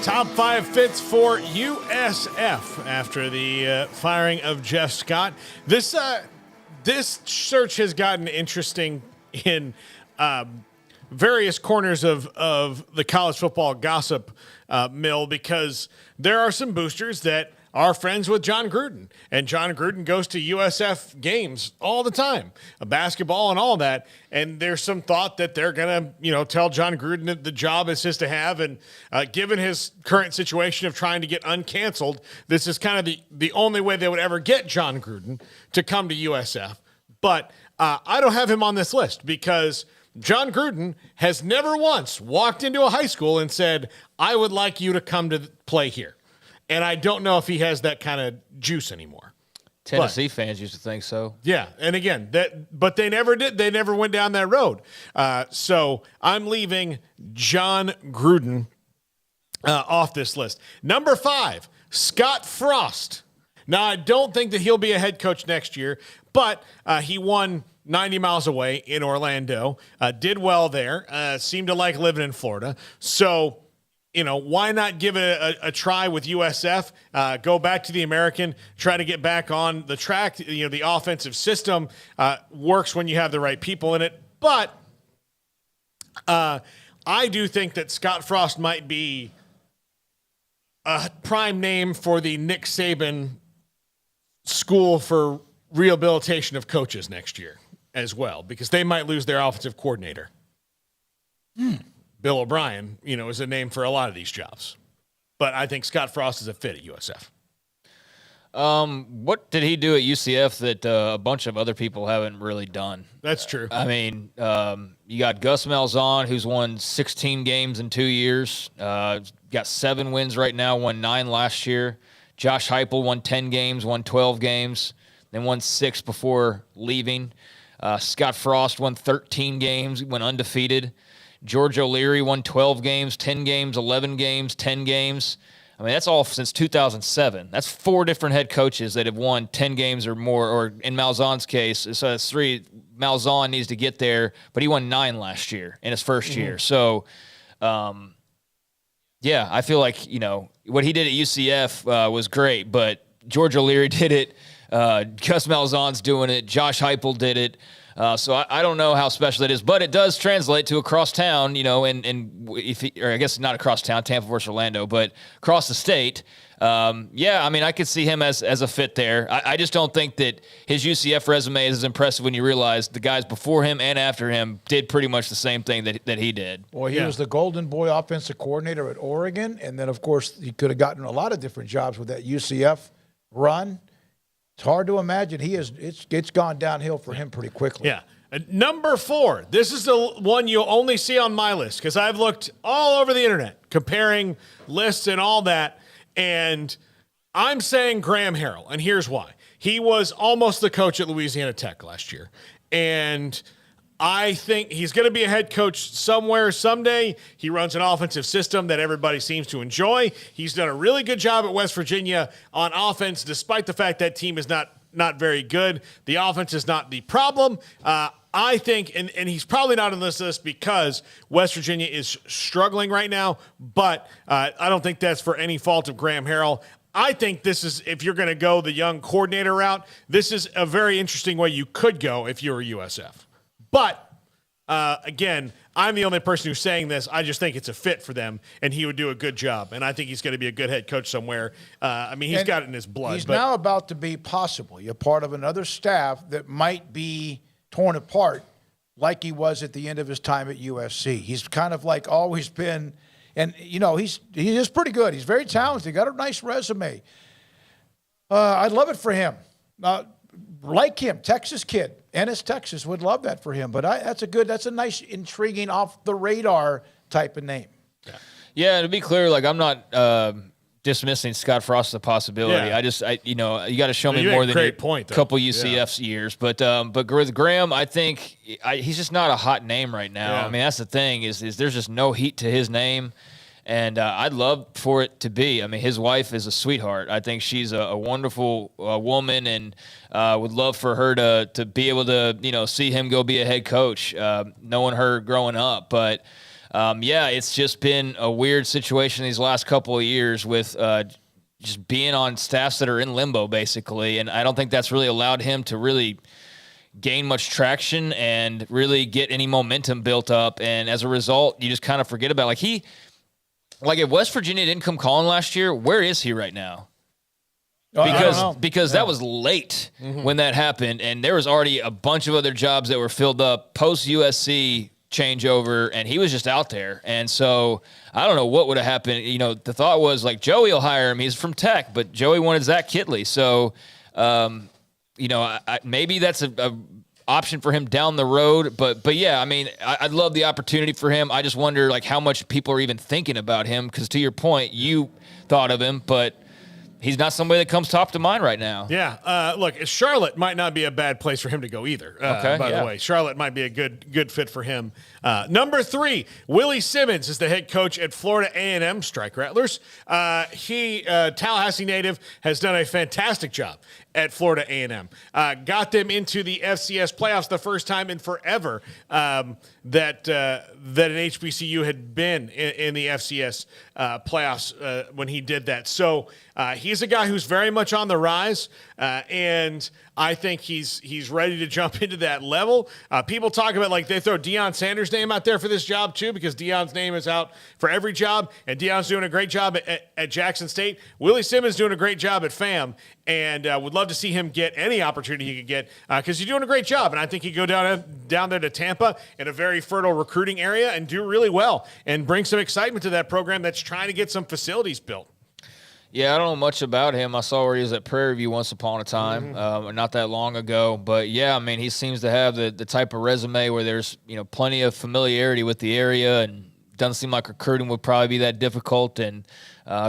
Top 5 fits for USF after the firing of Jeff Scott. This search has gotten interesting in various corners of the college football gossip mill because there are some boosters that are friends with John Gruden, and John Gruden goes to USF games all the time, basketball and all that. And there's some thought that they're going to, tell John Gruden that the job is his to have. And given his current situation of trying to get uncanceled, this is kind of the only way they would ever get John Gruden to come to USF. But I don't have him on this list because John Gruden has never once walked into a high school and said, I would like you to come to play here. And I don't know if he has that kind of juice anymore. Tennessee fans used to think so. Yeah, and again, but they never did. They never went down that road. So I'm leaving John Gruden off this list. Number 5, Scott Frost. Now, I don't think that he'll be a head coach next year, but he won 90 miles away in Orlando, did well there, seemed to like living in Florida. So, why not give it a try with USF, go back to the American, try to get back on the track. The offensive system works when you have the right people in it. But I do think that Scott Frost might be a prime name for the Nick Saban School for Rehabilitation of Coaches next year as well, because they might lose their offensive coordinator. Bill O'Brien, is a name for a lot of these jobs. But I think Scott Frost is a fit at USF. What did he do at UCF that a bunch of other people haven't really done? That's true. I mean, you got Gus Malzahn, who's won 16 games in 2 years. Got 7 wins right now, won 9 last year. Josh Heupel won 10 games, won 12 games, then won 6 before leaving. Scott Frost won 13 games, went undefeated. George O'Leary won 12 games, 10 games, 11 games, 10 games. I mean, that's all since 2007. That's 4 different head coaches that have won 10 games or more, or in Malzahn's case, so that's 3. Malzahn needs to get there, but he won 9 last year in his first year. So, yeah, I feel like, what he did at UCF was great, but George O'Leary did it. Gus Malzahn's doing it. Josh Heupel did it. So I don't know how special that is, but it does translate to across town, or I guess not across town, Tampa versus Orlando, but across the state. Yeah, I mean, I could see him as a fit there. I just don't think that his UCF resume is as impressive when you realize the guys before him and after him did pretty much the same thing that he did. Well, he was the Golden Boy offensive coordinator at Oregon, and then, of course, he could have gotten a lot of different jobs with that UCF run. It's hard to imagine. It's gone downhill for him pretty quickly. Yeah. Number 4. This is the one you'll only see on my list because I've looked all over the internet comparing lists and all that, and I'm saying Graham Harrell, and here's why. He was almost the coach at Louisiana Tech last year, and I think he's going to be a head coach somewhere someday. He runs an offensive system that everybody seems to enjoy. He's done a really good job at West Virginia on offense, despite the fact that team is not very good. The offense is not the problem. I think, and he's probably not on this list because West Virginia is struggling right now, but I don't think that's for any fault of Graham Harrell. I think this is, if you're going to go the young coordinator route, this is a very interesting way you could go if you're a USF. But, again, I'm the only person who's saying this. I just think it's a fit for them, and he would do a good job. And I think he's going to be a good head coach somewhere. He's got it in his blood. He's now about to be possibly a part of another staff that might be torn apart like he was at the end of his time at USC. He's kind of like always been, and, he is pretty good. He's very talented. Got a nice resume. I'd love it for him. Like him, Texas kid. Ennis, Texas, would love that for him. But that's a nice, intriguing, off-the-radar type of name. Yeah, to be clear, I'm not dismissing Scott Frost as a possibility. Yeah. You got to show me more than a couple UCF's years. But with Graham, I think he's just not a hot name right now. Yeah. I mean, that's the thing is there's just no heat to his name. And I'd love for it to be. I mean, his wife is a sweetheart. I think she's a wonderful woman, and would love for her to be able to, see him go be a head coach, knowing her growing up. But Yeah, it's just been a weird situation these last couple of years with just being on staffs that are in limbo, basically. And I don't think that's really allowed him to really gain much traction and really get any momentum built up. And as a result, you just kind of forget about like if West Virginia didn't come calling last year, where is he right now? Because that was late when that happened, and there was already a bunch of other jobs that were filled up post USC changeover, and he was just out there. And so I don't know what would have happened. You know, the thought was like Joey will hire him. He's from Tech, but Joey wanted Zach Kitley. So, you know, maybe that's a option for him down the road. But yeah, I mean, I'd love the opportunity for him. I just wonder like how much people are even thinking about him, because to your point, you thought of him, but he's not somebody that comes top to mind right now. Yeah. Look, Charlotte might not be a bad place for him to go either. By the way, Charlotte might be a good fit for him. Number 3, Willie Simmons is the head coach at Florida A&M Strike Rattlers. Tallahassee native, has done a fantastic job at Florida A&M. Got them into the FCS playoffs the first time in forever that an HBCU had been in the FCS playoffs when he did that. So he's a guy who's very much on the rise, and I think he's ready to jump into that level. People talk about like they throw Deion Sanders' name out there for this job too, because Deion's name is out for every job, and Deion's doing a great job at Jackson State. Willie Simmons doing a great job at FAM, and would love to see him get any opportunity he could get because he's doing a great job. And I think he'd go down there to Tampa in a very fertile recruiting area and do really well and bring some excitement to that program that's trying to get some facilities built. Yeah, I don't know much about him. I saw where he was at Prairie View once upon a time, not that long ago. But yeah, I mean, he seems to have the type of resume where there's plenty of familiarity with the area, and doesn't seem like recruiting would probably be that difficult, and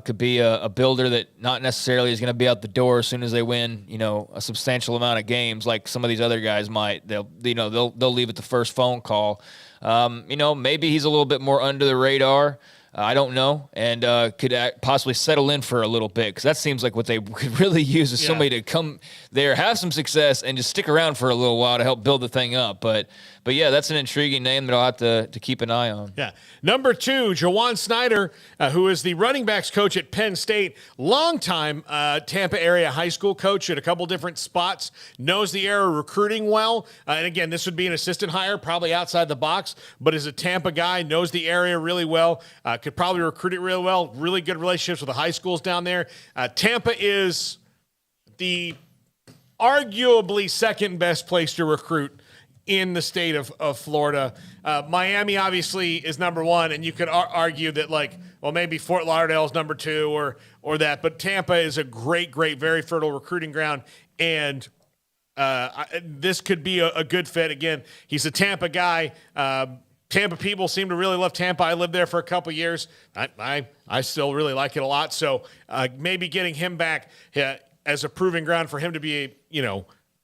could be a builder that not necessarily is going to be out the door as soon as they win a substantial amount of games like some of these other guys might. They'll leave at the first phone call. Maybe he's a little bit more under the radar. I don't know, and could possibly settle in for a little bit, because that seems like what they could really use is somebody to come there, have some success, and just stick around for a little while to help build the thing up. But yeah, that's an intriguing name that I'll have to keep an eye on. Yeah. Number 2, JAJUAN Sneider, who is the running backs coach at Penn State, longtime Tampa area high school coach at a couple different spots, knows the area recruiting well. And again, this would be an assistant hire, probably outside the box, but is a Tampa guy, knows the area really well, could probably recruit it really well, really good relationships with the high schools down there. Tampa is the arguably second best place to recruit in the state of Florida. Miami obviously is number 1, and you could argue that maybe Fort Lauderdale is number 2 or that, but Tampa is a great, very fertile recruiting ground, and this could be a good fit. Again, he's a Tampa guy. Tampa people seem to really love Tampa. I lived there for a couple years. I still really like it a lot. So maybe getting him back as a proving ground for him to be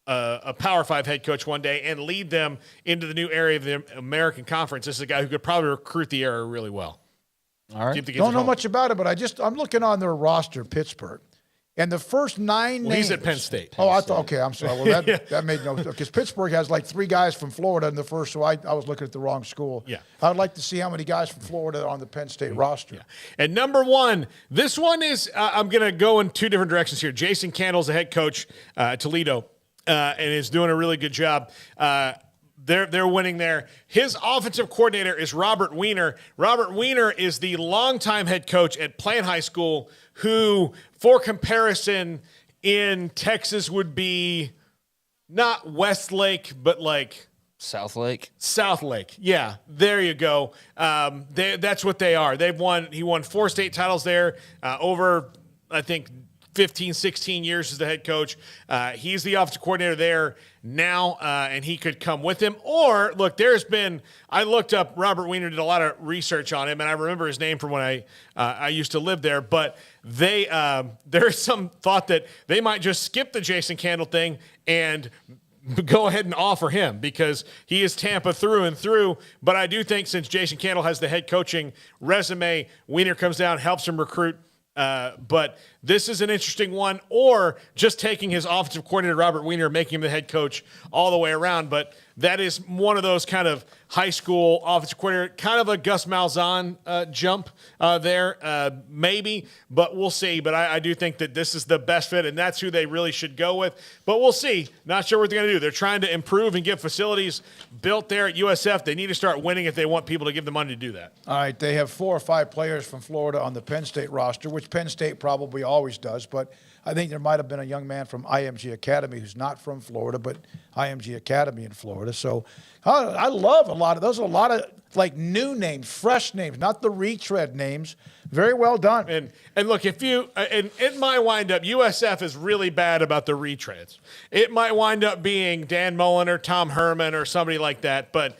a Power 5 head coach one day and lead them into the new area of the American Conference. This is a guy who could probably recruit the area really well. All right. Don't know much about it, but I'm looking on their roster, Pittsburgh. And the first 9 names. He's at Penn State. I thought, okay, I'm sorry. Well, that made no sense, because Pittsburgh has 3 guys from Florida in the first, so I was looking at the wrong school. Yeah. I'd like to see how many guys from Florida are on the Penn State roster. Yeah. And number 1, this one is, I'm going to go in 2 different directions here. Jason Candle's the head coach at Toledo, and is doing a really good job. They're winning there. His offensive coordinator is Robert Weiner. Robert Weiner is the longtime head coach at Plant High School, who, for comparison, in Texas would be not Westlake, but South Lake. South Lake. Yeah, there you go. That's what they are. He won 4 state titles there over, I think, 15, 16 years as the head coach. He's the offensive coordinator there now, and he could come with him. Or, look, I looked up Robert Weiner, did a lot of research on him, and I remember his name from when I used to live there. But there's some thought that they might just skip the Jason Candle thing and go ahead and offer him, because he is Tampa through and through. But I do think since Jason Candle has the head coaching resume, Weiner comes down, helps him recruit. But this is an interesting one, or just taking his offensive coordinator, Robert Weiner, making him the head coach all the way around. But that is one of those kind of high school offensive coordinator, kind of a Gus Malzahn jump there, maybe, but we'll see. But I do think that this is the best fit, and that's who they really should go with. But we'll see. Not sure what they're going to do. They're trying to improve and get facilities built there at USF. They need to start winning if they want people to give them money to do that. All right, they have 4 or 5 players from Florida on the Penn State roster, which Penn State probably always does, but I think there might have been a young man from IMG Academy who's not from Florida, but IMG Academy in Florida. So I love a lot of those. Are a lot of like new names, fresh names, not the retread names. Very well done. And look, if you and it might wind up USF is really bad about the retreads. It might wind up being Dan Mullen or Tom Herman or somebody like that. But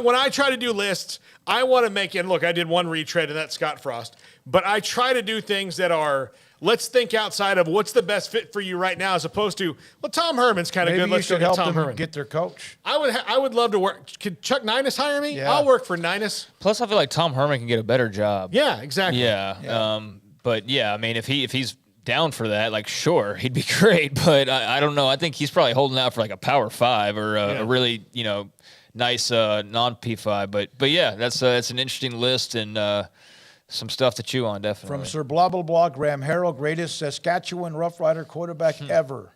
when I try to do lists, I want to make it. And look, I did one retread, and that's Scott Frost. But I try to do things that are. Let's think outside of what's the best fit for you right now, as opposed to, well, Tom Herman's kind of good. Maybe Let's you go should help get Tom them Herman. get their coach. I would love to work. Could Chuck Ninus hire me? Yeah. I'll work for Ninus. Plus, I feel like Tom Herman can get a better job. Yeah, exactly. Yeah. But yeah, I mean, if he's down for that, like, sure, he'd be great. But I don't know. I think he's probably holding out for like a Power 5 or a really nice non P5. But yeah, that's an interesting list and. Some stuff to chew on, definitely. From Sir Blah, Blah, Blah, Graham Harrell, greatest Saskatchewan Rough Rider quarterback ever.